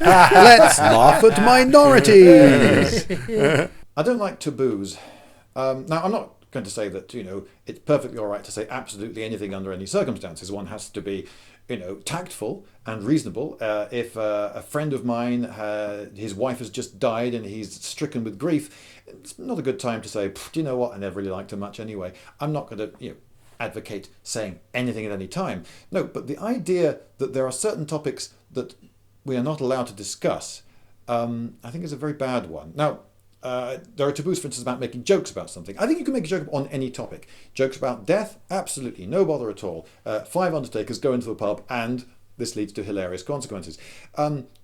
Let's laugh at minorities. I don't like taboos. Now, I'm not going to say that, it's perfectly all right to say absolutely anything under any circumstances. One has to be, tactful and reasonable. If a friend of mine, his wife has just died and he's stricken with grief, it's not a good time to say, do you know what, I never really liked her much anyway. I'm not going to, advocate saying anything at any time. No, but the idea that there are certain topics that we are not allowed to discuss, I think is a very bad one. Now, there are taboos, for instance, about making jokes about something. I think you can make a joke on any topic. Jokes about death, absolutely, no bother at all. 5 undertakers go into a pub and this leads to hilarious consequences.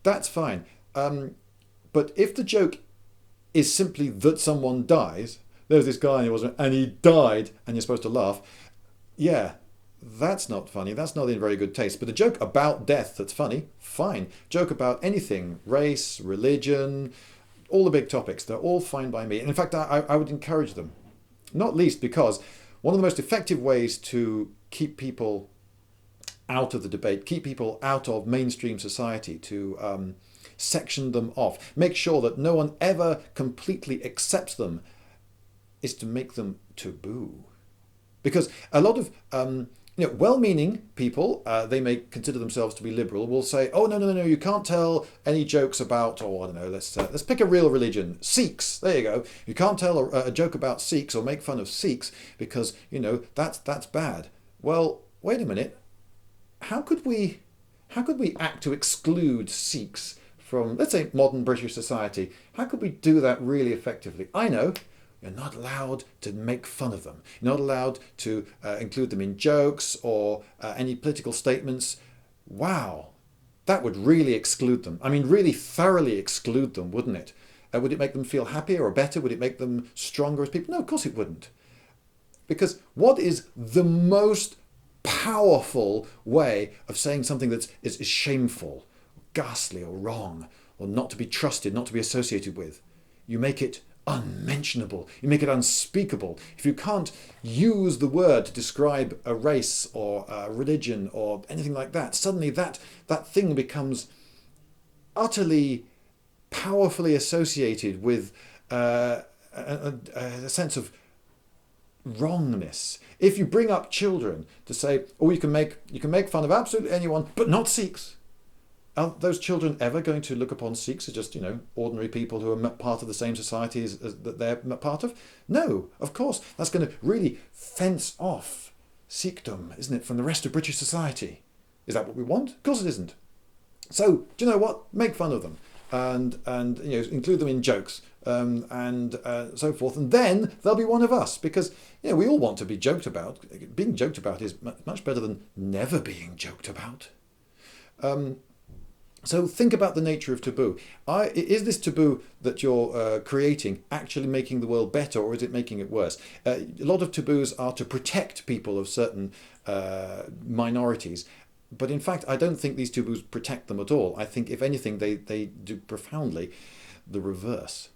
That's fine. But if the joke is simply that someone dies, there's this guy and he died, and you're supposed to laugh, yeah, that's not funny. That's not in very good taste. But a joke about death that's funny, fine. Joke about anything, race, religion, all the big topics, they're all fine by me. And in fact, I would encourage them. Not least because one of the most effective ways to keep people out of the debate, keep people out of mainstream society, to section them off, make sure that no one ever completely accepts them, is to make them taboo. Because a lot of well-meaning people, they may consider themselves to be liberal, will say, oh, no, you can't tell any jokes about, or I don't know, let's pick a real religion, Sikhs, there you go. You can't tell a joke about Sikhs or make fun of Sikhs because, that's bad. Well, wait a minute. How could we act to exclude Sikhs from, let's say, modern British society? How could we do that really effectively? I know. You're not allowed to make fun of them. You're not allowed to include them in jokes or any political statements. Wow, that would really exclude them. I mean, really thoroughly exclude them, wouldn't it? Would it make them feel happier or better? Would it make them stronger as people? No, of course it wouldn't. Because what is the most powerful way of saying something that is shameful, ghastly or wrong, or not to be trusted, not to be associated with? You make it unmentionable. You make it unspeakable. If you can't use the word to describe a race or a religion or anything like that, suddenly that thing becomes utterly powerfully associated with a sense of wrongness. If you bring up children to say, oh, you can make fun of absolutely anyone, but not Sikhs. Are those children ever going to look upon Sikhs as just, ordinary people who are part of the same society as that they're part of? No, of course. That's going to really fence off Sikhdom, isn't it, from the rest of British society? Is that what we want? Of course it isn't. So, do you know what? Make fun of them and include them in jokes and so forth. And then they'll be one of us because, we all want to be joked about. Being joked about is much better than never being joked about. So think about the nature of taboo. Is this taboo that you're creating actually making the world better, or is it making it worse? A lot of taboos are to protect people of certain minorities. But in fact, I don't think these taboos protect them at all. I think, if anything, they do profoundly the reverse.